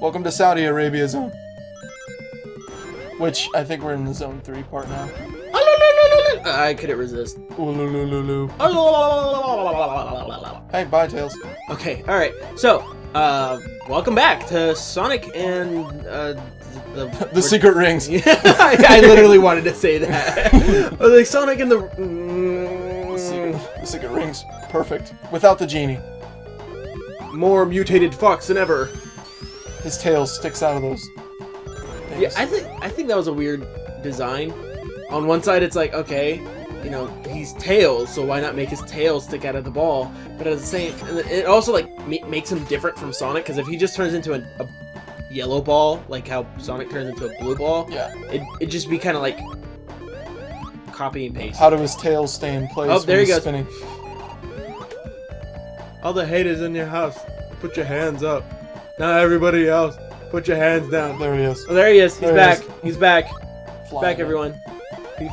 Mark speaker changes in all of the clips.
Speaker 1: Welcome to Saudi Arabia Zone. Which, I think we're in the Zone 3 part now.
Speaker 2: I couldn't resist.
Speaker 1: Hey, bye, Tails.
Speaker 2: Okay, alright. So, welcome back to Sonic and,
Speaker 1: the secret rings.
Speaker 2: I literally wanted to say that. I was like, Sonic and the
Speaker 1: secret rings. Perfect. Without the genie.
Speaker 2: More mutated fox than ever.
Speaker 1: His tail sticks out of those things.
Speaker 2: Yeah, I think that was a weird design. On one side, it's like, okay, you know, he's Tails, so why not make his tail stick out of the ball? But at the same, it also like makes him different from Sonic, because if he just turns into a yellow ball, like how Sonic turns into a blue ball,
Speaker 1: yeah,
Speaker 2: it'd just be kind of like copy and paste.
Speaker 1: How do his tail stay in place?
Speaker 2: Oh, there he goes.
Speaker 1: Spinning?
Speaker 2: All the haters in your house, put your hands up. Now everybody else, put your hands down.
Speaker 1: There he is.
Speaker 2: Oh, there he is. He's back. He's back.
Speaker 1: Flying
Speaker 2: Back,
Speaker 1: in.
Speaker 2: everyone.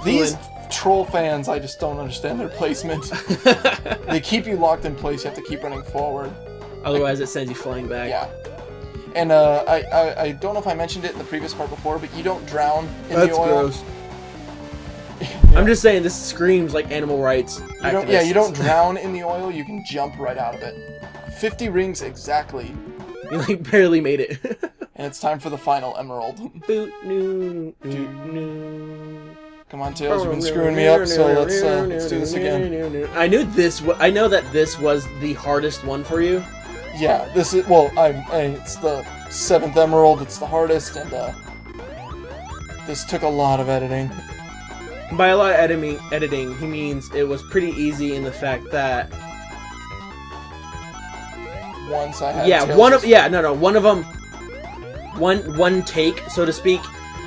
Speaker 1: These troll fans, I just don't understand their placement. They keep you locked in place. You have to keep running forward.
Speaker 2: Otherwise, it sends you flying back.
Speaker 1: Yeah. And I don't know if I mentioned it in the previous part before, but you don't drown in the oil.
Speaker 2: That's gross. I'm just saying, this screams like animal rights.
Speaker 1: You don't drown in the oil. You can jump right out of it. 50 rings exactly.
Speaker 2: You like barely made it.
Speaker 1: And it's time for the final emerald. Come on, Tails, you've been screwing me up, so let's do this again.
Speaker 2: I know that this was the hardest one for you.
Speaker 1: Yeah, this is, well, it's the 7th emerald, it's the hardest, and this took a lot of editing.
Speaker 2: By a lot of editing, he means it was pretty easy in the fact that
Speaker 1: once I had
Speaker 2: one of them, one take, so to speak,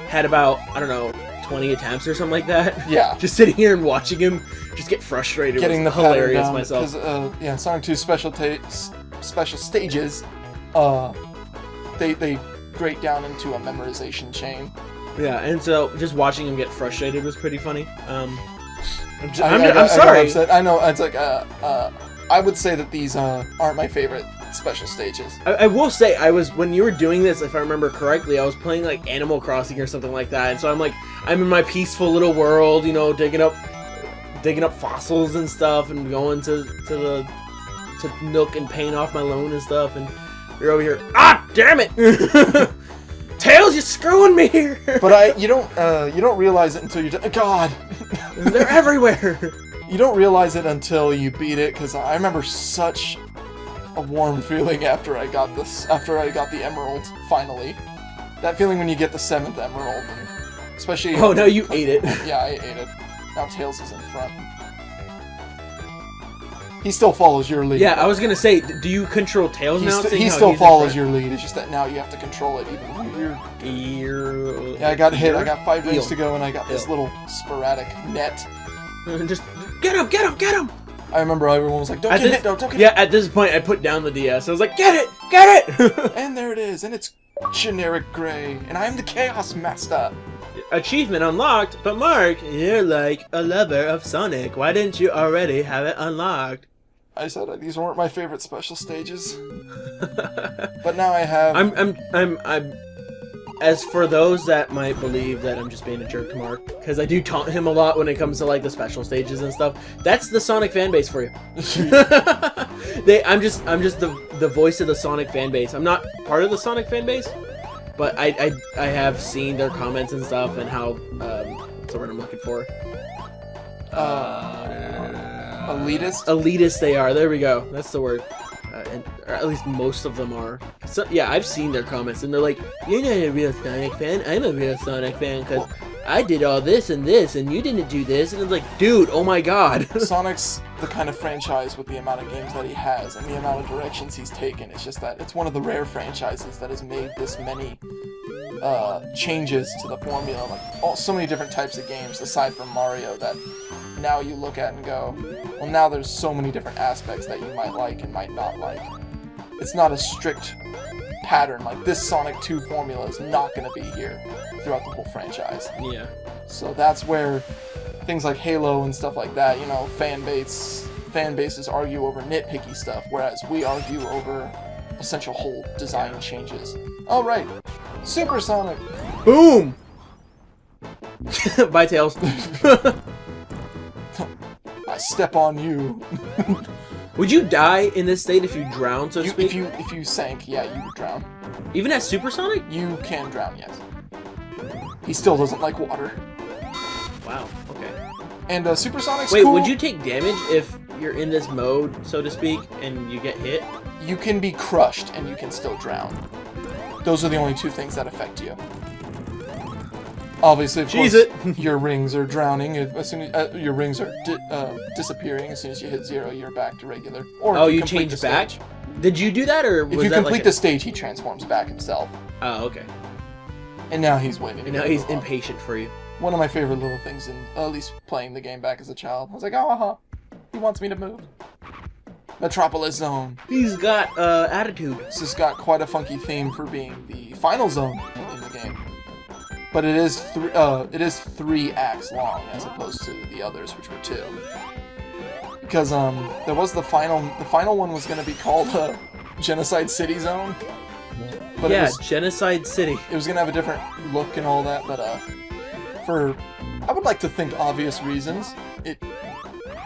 Speaker 2: had about, I don't know, 20 attempts or something like that. Yeah. Just sitting here and watching him just get frustrated.
Speaker 1: Getting
Speaker 2: was
Speaker 1: the
Speaker 2: hilarious
Speaker 1: down,
Speaker 2: myself.
Speaker 1: Because Sonic 2 special stages, they grate down into a memorization chain.
Speaker 2: Yeah, and so just watching him get frustrated was pretty funny. I'm
Speaker 1: sorry.
Speaker 2: I
Speaker 1: know, it's like I would say that these aren't my favorite special stages.
Speaker 2: I will say, when you were doing this, if I remember correctly, I was playing like Animal Crossing or something like that, and so I'm in my peaceful little world, you know, digging up fossils and stuff, and going to Nook and paying off my loan and stuff, and you're over here, ah, damn it! Tails, you're screwing me here.
Speaker 1: But you don't realize it until you're done. God,
Speaker 2: they're everywhere.
Speaker 1: You don't realize it until you beat it, because I remember such a warm feeling after I got the emerald, finally. That feeling when you get the 7th emerald, and especially...
Speaker 2: Oh, no, you ate it.
Speaker 1: Yeah, I ate it. Now Tails is in front. He still follows your lead.
Speaker 2: Yeah, I was gonna say, do you control Tails now?
Speaker 1: He still follows your lead, it's just that now you have to control it even weird. Yeah, I got hit, I got 5 rings to go, and I got this little sporadic net.
Speaker 2: Just, get him, get him, get him!
Speaker 1: I remember everyone was like, don't get hit, don't get hit.
Speaker 2: Yeah, at this point I put down the DS. I was like, get it, get it!
Speaker 1: And there it is, and it's generic gray, and I am the Chaos Master.
Speaker 2: Achievement unlocked, but Mark, you're like a lover of Sonic. Why didn't you already have it unlocked?
Speaker 1: I said these weren't my favorite special stages. But now I have...
Speaker 2: I'm as for those that might believe that I'm just being a jerk to Mark, because I do taunt him a lot when it comes to like the special stages and stuff. That's the Sonic fan base for you. I'm just the voice of the Sonic fan base. I'm not part of the Sonic fan base, but I have seen their comments and stuff, and how what's the word I'm looking for?
Speaker 1: Elitist?
Speaker 2: Elitist they are. There we go. That's the word. Or at least most of them are. So yeah, I've seen their comments, and they're like, "You're not a real Sonic fan. I'm a real Sonic fan because I did all this, and you didn't do this." And it's like, dude, oh my god.
Speaker 1: Sonic's the kind of franchise with the amount of games that he has and the amount of directions he's taken. It's just that it's one of the rare franchises that has made this many changes to the formula. Like so many different types of games aside from Mario that now you look at and go, well, now there's so many different aspects that you might like and might not like. It's not a strict pattern, like this Sonic 2 formula is not going to be here throughout the whole franchise.
Speaker 2: Yeah.
Speaker 1: So that's where things like Halo and stuff like that, you know, fan bases argue over nitpicky stuff, whereas we argue over essential whole design changes. Oh, right. Supersonic!
Speaker 2: Boom! Bye, Tails.
Speaker 1: I step on you.
Speaker 2: Would you die in this state if you drown, so to speak?
Speaker 1: If you sank, yeah, you would drown.
Speaker 2: Even at Supersonic?
Speaker 1: You can drown, yes. He still doesn't like water.
Speaker 2: Wow, okay.
Speaker 1: And Supersonic's
Speaker 2: Wait,
Speaker 1: cool.
Speaker 2: would you take damage if you're in this mode, so to speak, and you get hit?
Speaker 1: You can be crushed and you can still drown. Those are the only two things that affect you. Obviously, of course, your rings are drowning as soon as your rings are disappearing as soon as you hit 0. You're back to regular. Or
Speaker 2: oh,
Speaker 1: if
Speaker 2: you
Speaker 1: complete
Speaker 2: change
Speaker 1: the
Speaker 2: back?
Speaker 1: stage.
Speaker 2: Did you do that, or was
Speaker 1: if you
Speaker 2: that
Speaker 1: complete
Speaker 2: like
Speaker 1: the stage, he transforms back himself.
Speaker 2: Oh, okay.
Speaker 1: And now he's waiting.
Speaker 2: And now he's impatient for you.
Speaker 1: One of my favorite little things in at least playing the game back as a child. I was like, oh, he wants me to move. Metropolis Zone.
Speaker 2: He's got attitude.
Speaker 1: This has got quite a funky theme for being the final zone in the game. But it is 3 acts long as opposed to the others, which were 2. Because there was the final one was going to be called Genocide City Zone. But
Speaker 2: yeah,
Speaker 1: it was,
Speaker 2: Genocide City.
Speaker 1: It was going to have a different look and all that, but for I would like to think obvious reasons, it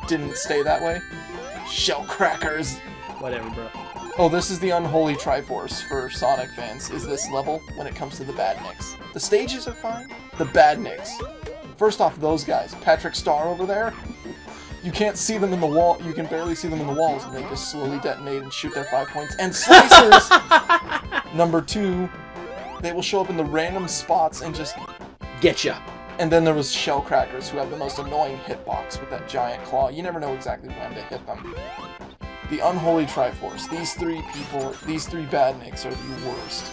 Speaker 1: didn't stay that way. Shellcrackers.
Speaker 2: Whatever, bro.
Speaker 1: Oh, this is the Unholy Triforce for Sonic fans, is this level when it comes to the badniks. The stages are fine. The badniks. First off, those guys. Patrick Star over there. You can't see them in the wall. You can barely see them in the walls, and they just slowly detonate and shoot their 5 points. And slicers! Number 2, they will show up in the random spots and just...
Speaker 2: Getcha.
Speaker 1: And then there was Shellcrackers, who have the most annoying hitbox with that giant claw. You never know exactly when to hit them. The Unholy Triforce. These 3 people, these 3 badniks are the worst.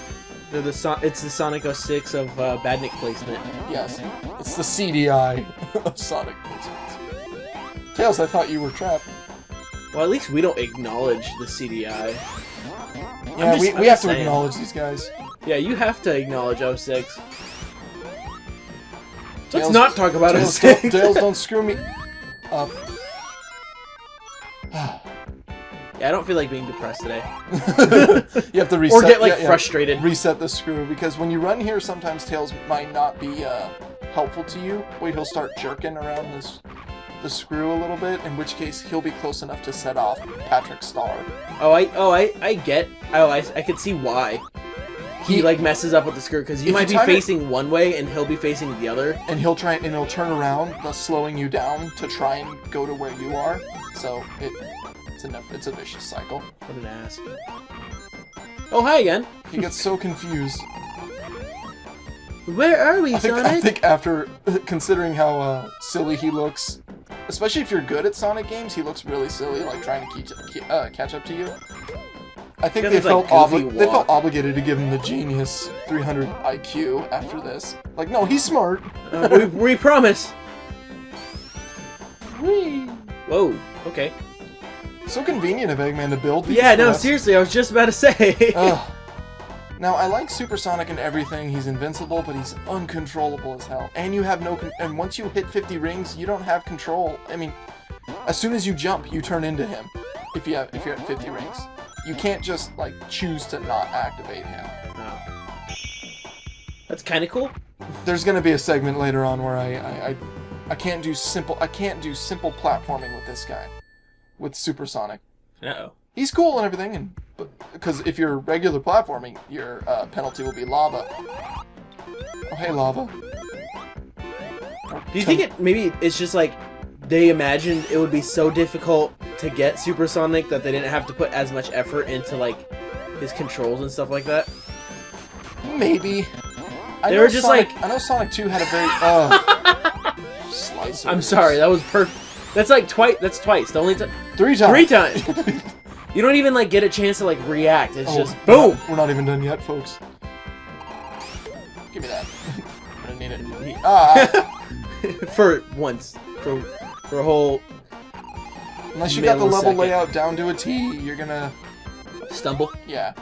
Speaker 2: They're it's the Sonic 06 of badnik placement.
Speaker 1: Yes, it's the CDI of Sonic placements. Tails, I thought you were trapped.
Speaker 2: Well, at least we don't acknowledge the CDI.
Speaker 1: Yeah, we have to acknowledge these guys.
Speaker 2: Yeah, you have to acknowledge 06.
Speaker 1: Tails,
Speaker 2: Let's not talk about
Speaker 1: Tails,
Speaker 2: 06.
Speaker 1: Tails, don't screw me up.
Speaker 2: Yeah, I don't feel like being depressed today.
Speaker 1: You have to reset.
Speaker 2: Or get, like, frustrated.
Speaker 1: Reset the screw, because when you run here, sometimes Tails might not be helpful to you. Wait, he'll start jerking around the screw a little bit, in which case he'll be close enough to set off Patrick Star.
Speaker 2: I could see why. He like messes up with the screw, because you might be facing one way and he'll be facing the other.
Speaker 1: And he'll turn around, thus slowing you down to try and go to where you are. So it's a vicious cycle.
Speaker 2: What an ass. Oh, hi again.
Speaker 1: He gets so confused.
Speaker 2: Where are we, Sonic?
Speaker 1: I think after considering how silly he looks, especially if you're good at Sonic games, he looks really silly, like trying to catch up to you. I think they felt obligated to give him the genius 300 IQ after this. Like, no, he's smart.
Speaker 2: We promise.
Speaker 1: Whee!
Speaker 2: Whoa. Okay.
Speaker 1: So convenient of Eggman to build these.
Speaker 2: Yeah, no, seriously, I was just about to say.
Speaker 1: Now, I like Supersonic and everything. He's invincible, but he's uncontrollable as hell. And you have and once you hit 50 rings, you don't have control. I mean, as soon as you jump, you turn into him. If you're at 50 rings, you can't just like choose to not activate him.
Speaker 2: No. That's kind of cool.
Speaker 1: There's gonna be a segment later on where I can't do simple platforming with this guy, with Supersonic.
Speaker 2: Uh-oh.
Speaker 1: He's cool and everything, but because if you're regular platforming, your penalty will be lava. Oh, hey, lava.
Speaker 2: Do you think maybe it's just like they imagined it would be so difficult to get Supersonic that they didn't have to put as much effort into like his controls and stuff like that?
Speaker 1: Maybe.
Speaker 2: They were just
Speaker 1: I know Sonic 2 had a very slicer.
Speaker 2: I'm sorry, that was perfect. That's like twice. That's twice. The only time.
Speaker 1: 3 times.
Speaker 2: 3 times. You don't even like get a chance to like react. It's just boom.
Speaker 1: We're not even done yet, folks. Give me that. I'm gonna need it.
Speaker 2: For once, for a whole.
Speaker 1: Unless you got the level layout down to a T, you're gonna
Speaker 2: stumble.
Speaker 1: Yeah.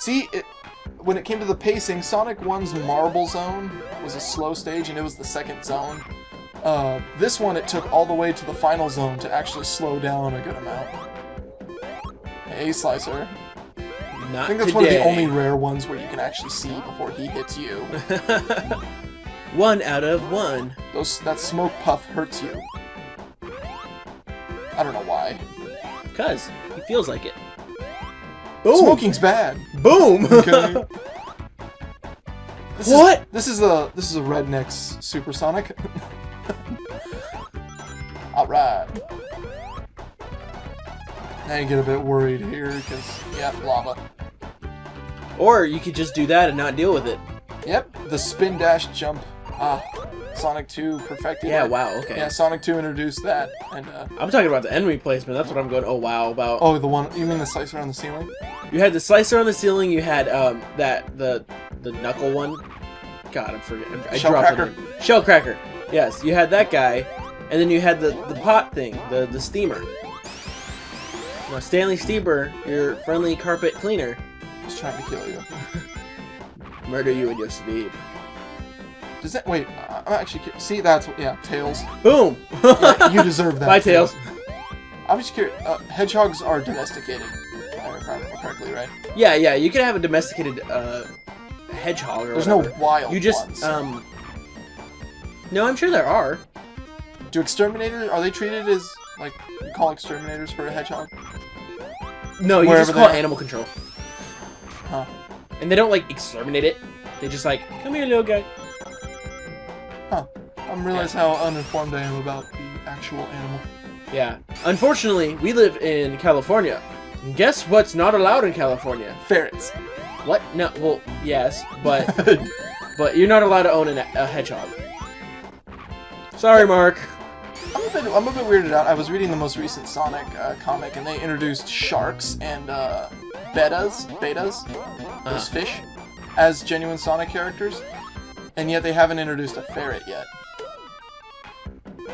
Speaker 1: See, when it came to the pacing, Sonic 1's Marble Zone was a slow stage, and it was the second zone. This one, it took all the way to the final zone to actually slow down a good amount. Hey, Slicer.
Speaker 2: Not
Speaker 1: I think that's
Speaker 2: today.
Speaker 1: one of the only rare ones where you can actually see before he hits you.
Speaker 2: 1 out of 1.
Speaker 1: That smoke puff hurts you. I don't know why.
Speaker 2: Cause he feels like it. Boom.
Speaker 1: Smoking's bad.
Speaker 2: Boom.
Speaker 1: Okay.
Speaker 2: What?
Speaker 1: This is a redneck's supersonic. All right. Now you get a bit worried here because lava.
Speaker 2: Or you could just do that and not deal with it.
Speaker 1: Yep, the spin dash jump. Sonic 2 perfected.
Speaker 2: Yeah,
Speaker 1: it.
Speaker 2: wow, okay.
Speaker 1: Yeah, Sonic 2 introduced that, and
Speaker 2: I'm talking about the enemy placement. That's what I'm going. Oh wow, about.
Speaker 1: oh, the one you mean the slicer on the ceiling?
Speaker 2: You had the slicer on the ceiling. You had the knuckle one. God, I'm forgetting. I dropped
Speaker 1: Shellcracker.
Speaker 2: it. Shellcracker. Yes, you had that guy, and then you had the pot thing, the steamer. Now Stanley Steamer, your friendly carpet cleaner,
Speaker 1: Just trying to kill you.
Speaker 2: murder you in your sleep.
Speaker 1: Does that wait? I'm actually see that's Tails.
Speaker 2: Boom.
Speaker 1: Yeah, you deserve that.
Speaker 2: Bye, Tails.
Speaker 1: I'm just curious. Hedgehogs are domesticated, if I remember correctly, right?
Speaker 2: Yeah, you could have a domesticated hedgehog or
Speaker 1: There's
Speaker 2: whatever.
Speaker 1: no wild
Speaker 2: You just
Speaker 1: ones.
Speaker 2: No, I'm sure there are.
Speaker 1: Do exterminators are they treated as like you call exterminators for a hedgehog?
Speaker 2: No, you
Speaker 1: Wherever
Speaker 2: just call it
Speaker 1: they are.
Speaker 2: animal control.
Speaker 1: Huh.
Speaker 2: And they don't like exterminate it. They just like, come here, little guy.
Speaker 1: I'm realizing how uninformed I am about the actual animal.
Speaker 2: Yeah. Unfortunately, we live in California. And guess what's not allowed in California?
Speaker 1: Ferrets.
Speaker 2: What? No. Well, yes, but but you're not allowed to own a hedgehog. Sorry, Mark.
Speaker 1: I'm a bit weirded out. I was reading the most recent Sonic comic, and they introduced sharks and betas, those fish, as genuine Sonic characters, and yet they haven't introduced a ferret yet.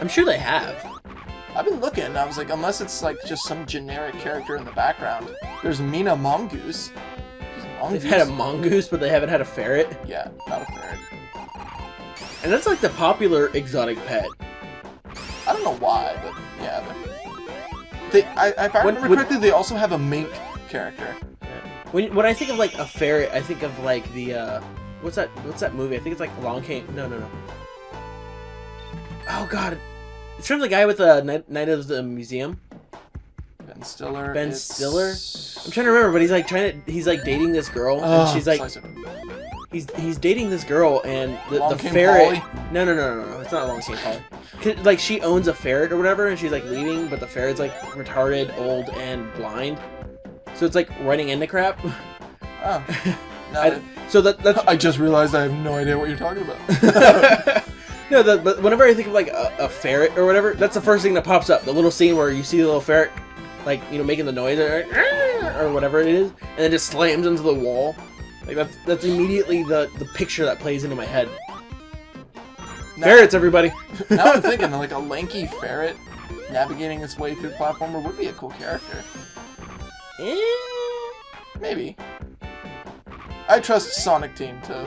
Speaker 2: I'm sure they have.
Speaker 1: I've been looking, and I was like, unless it's like just some generic character in the background. There's Mina Mongoose. She's a mongoose.
Speaker 2: They've had a mongoose, but they haven't had a ferret.
Speaker 1: Yeah, not a ferret.
Speaker 2: And that's like the popular exotic pet.
Speaker 1: I don't know why, but yeah. If I remember correctly, they also have a mink character.
Speaker 2: When I think of like a ferret, I think of like the what's that movie? I think it's like Long King. No. Oh God, it's from the guy with the Night of the Museum.
Speaker 1: Ben Stiller.
Speaker 2: Ben Stiller. I'm trying to remember, but he's like dating this girl, and she's like, he's dating this girl, and the ferret. No, it's not Long King Polly. Like she owns a ferret or whatever, and she's like leaving, but the ferret's like retarded, old, and blind. So it's like running into crap.
Speaker 1: Oh. No,
Speaker 2: So that's.
Speaker 1: I just realized I have no idea what you're talking about.
Speaker 2: No, but whenever I think of like a ferret or whatever, that's the first thing that pops up. The little scene where you see the little ferret, like making the noise or whatever it is, and then just slams into the wall. Like that's immediately the picture that plays into my head. Ferrets, everybody.
Speaker 1: Now I'm thinking like a lanky ferret navigating its way through platformer would be a cool character. Maybe. I trust Sonic Team to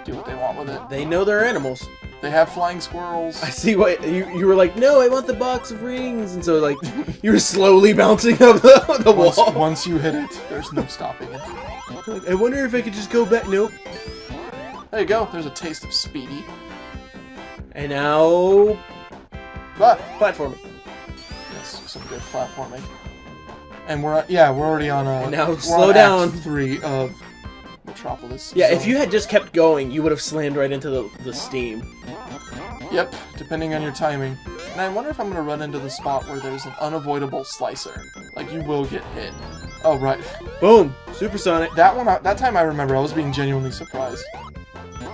Speaker 1: do what they want with it.
Speaker 2: They know they're animals.
Speaker 1: They have flying squirrels.
Speaker 2: I see why you were like, no, I want the box of rings, and so like you were slowly bouncing up the wall.
Speaker 1: Once you hit it, there's no stopping it.
Speaker 2: Like, I wonder if I could just go back. Nope.
Speaker 1: There you go. There's a taste of Speedy.
Speaker 2: And now, platforming.
Speaker 1: Yes, some good platforming. And we're already on
Speaker 2: And now
Speaker 1: we're
Speaker 2: slow
Speaker 1: on
Speaker 2: down.
Speaker 1: Act 3 of Metropolis
Speaker 2: Yeah,
Speaker 1: Zone.
Speaker 2: if you had just kept going, you would have slammed right into the steam.
Speaker 1: Yep, depending on your timing. And I wonder if I'm gonna run into the spot where there's an unavoidable slicer. Like you will get hit. Oh right.
Speaker 2: Boom! Supersonic.
Speaker 1: That time I remember I was being genuinely surprised.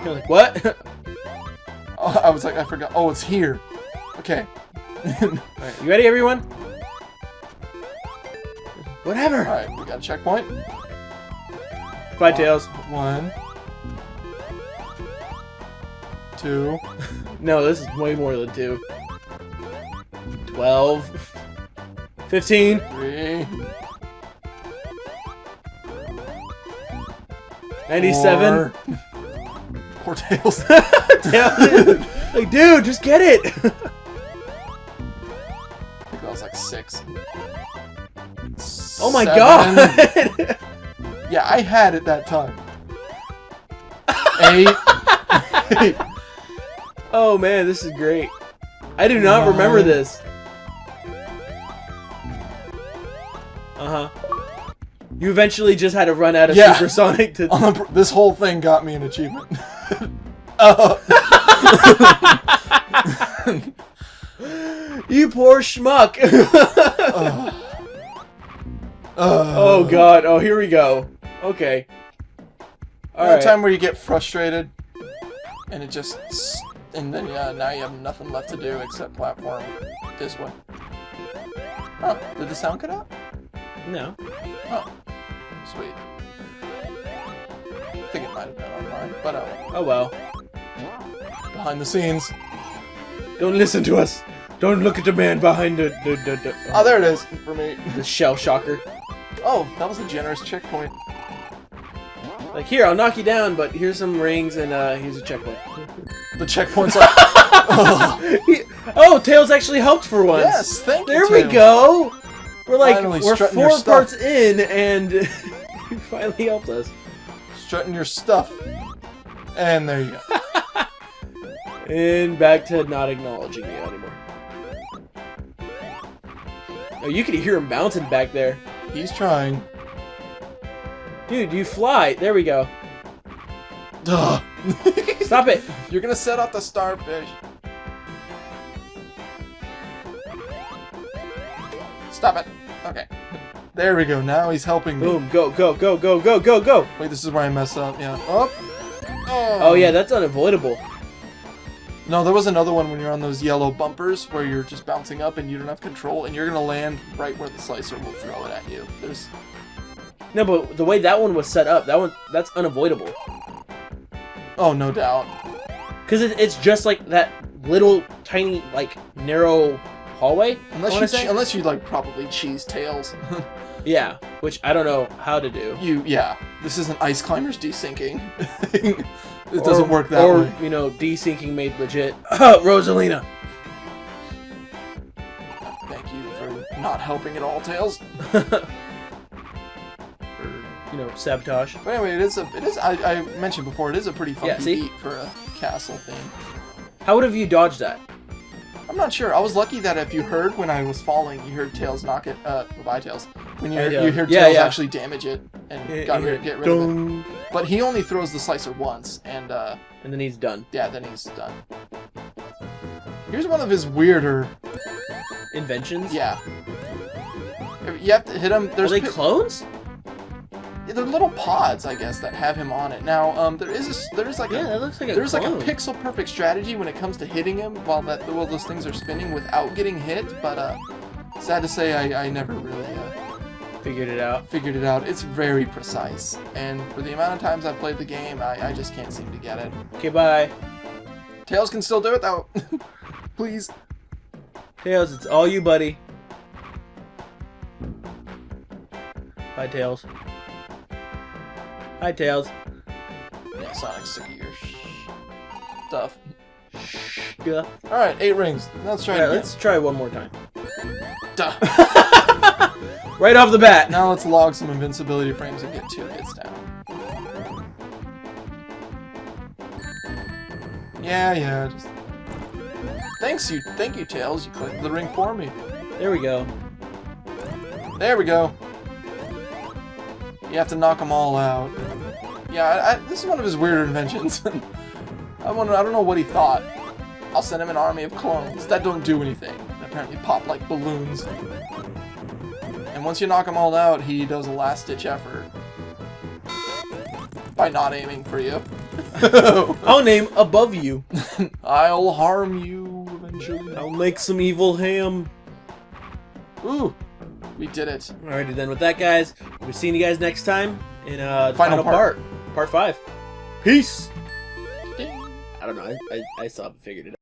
Speaker 2: You're like, what?
Speaker 1: I was like, I forgot. Oh, it's here. Okay.
Speaker 2: Alright, you ready, everyone? Whatever.
Speaker 1: Alright, we got a checkpoint.
Speaker 2: Bye, Tails.
Speaker 1: 1, 2.
Speaker 2: No, this is way more than 2. 12. 15.
Speaker 1: 3.
Speaker 2: 97.
Speaker 1: 4. Poor Tails.
Speaker 2: Tails. Like, dude, just get it.
Speaker 1: I think that was like 6.
Speaker 2: Oh my
Speaker 1: 7.
Speaker 2: god.
Speaker 1: Yeah, I had it that time. 8.
Speaker 2: Oh man, this is great. I do not remember this. You eventually just had to run out of supersonic to...
Speaker 1: This whole thing got me an achievement.
Speaker 2: You poor schmuck. Oh god, oh here we go. Okay.
Speaker 1: Alright. Time where you get frustrated and it just... And then now you have nothing left to do except platform this way. Oh, did the sound cut out?
Speaker 2: No.
Speaker 1: Oh, sweet. I think it might have been on mine, but
Speaker 2: oh well.
Speaker 1: Behind the scenes.
Speaker 2: Don't listen to us. Don't look at the man behind the
Speaker 1: Oh, there it is for me.
Speaker 2: The shell shocker.
Speaker 1: Oh, that was a generous checkpoint.
Speaker 2: Like, here, I'll knock you down, but here's some rings and here's a checkpoint.
Speaker 1: The checkpoint's like...
Speaker 2: Oh, Tails actually helped for once.
Speaker 1: Yes, thank you,
Speaker 2: There
Speaker 1: Tails.
Speaker 2: we go. We're like,
Speaker 1: Finally
Speaker 2: we're
Speaker 1: strutting your
Speaker 2: 4
Speaker 1: stuff.
Speaker 2: parts in, and you finally helped us.
Speaker 1: Strutting your stuff. And there you go.
Speaker 2: And back to not acknowledging me anymore. Oh, you can hear him bouncing back there.
Speaker 1: He's trying.
Speaker 2: Dude, you fly. There we go.
Speaker 1: Duh.
Speaker 2: Stop it.
Speaker 1: You're gonna set off the starfish. Stop it. Okay. There we go. Now he's helping me.
Speaker 2: Boom. Go, go, go, go, go, go, go.
Speaker 1: Wait, this is where I mess up. Yeah. Up.
Speaker 2: Oh, yeah, that's unavoidable.
Speaker 1: No, there was another one when you're on those yellow bumpers where you're just bouncing up and you don't have control and you're gonna land right where the slicer will throw it at you. There's...
Speaker 2: No, but the way that one was set up, that's unavoidable.
Speaker 1: Oh, no doubt.
Speaker 2: Because it's just like that little tiny, like, narrow hallway.
Speaker 1: Unless you like probably cheese Tails.
Speaker 2: Yeah, which I don't know how to do.
Speaker 1: Yeah. This isn't Ice Climbers desyncing. It doesn't work that way.
Speaker 2: Or, you know, desyncing made legit. Rosalina!
Speaker 1: Thank you for not helping at all, Tails.
Speaker 2: You know, sabotage.
Speaker 1: But anyway, I mentioned before, it is a pretty funky beat for a castle theme.
Speaker 2: How would have you dodged that?
Speaker 1: I'm not sure. I was lucky that if you heard when I was falling, you heard Tails knock it, goodbye Tails. When you heard Tails actually damage it and get rid of it. But he only throws the slicer once, and
Speaker 2: then he's done.
Speaker 1: Yeah, then he's done. Here's one of his weirder...
Speaker 2: inventions?
Speaker 1: Yeah. You have to hit him...
Speaker 2: Are they clones?
Speaker 1: They're little pods, I guess, that have him on it. Now, there is like
Speaker 2: that looks like a
Speaker 1: there's
Speaker 2: clone.
Speaker 1: like a pixel perfect strategy when it comes to hitting him while those things are spinning without getting hit. But sad to say, I never really
Speaker 2: figured it out.
Speaker 1: It's very precise, and for the amount of times I've played the game, I just can't seem to get it.
Speaker 2: Okay, bye.
Speaker 1: Tails can still do it though. Please.
Speaker 2: Tails, it's all you, buddy. Bye, Tails. Hi, Tails.
Speaker 1: Yeah, Sonic's sick of your stuff.
Speaker 2: Yeah.
Speaker 1: Alright, 8 rings. Let's try it again.
Speaker 2: Let's try one more time.
Speaker 1: Duh.
Speaker 2: Right off the bat.
Speaker 1: Now let's log some invincibility frames and get 2 hits down. Yeah, just... Thank you, Tails. You clicked the ring for me.
Speaker 2: There we go.
Speaker 1: There we go. You have to knock them all out. Yeah, this is one of his weirder inventions. I don't know what he thought. I'll send him an army of clones that don't do anything. And apparently pop like balloons. And once you knock them all out, he does a last-ditch effort. By not aiming for you.
Speaker 2: I'll aim above you.
Speaker 1: I'll harm you eventually.
Speaker 2: I'll make some evil ham.
Speaker 1: Ooh. We did it.
Speaker 2: Alrighty then, with that, guys, we'll be seeing you guys next time in the final part. Part 5. Peace! I don't know, I still haven't figured it out.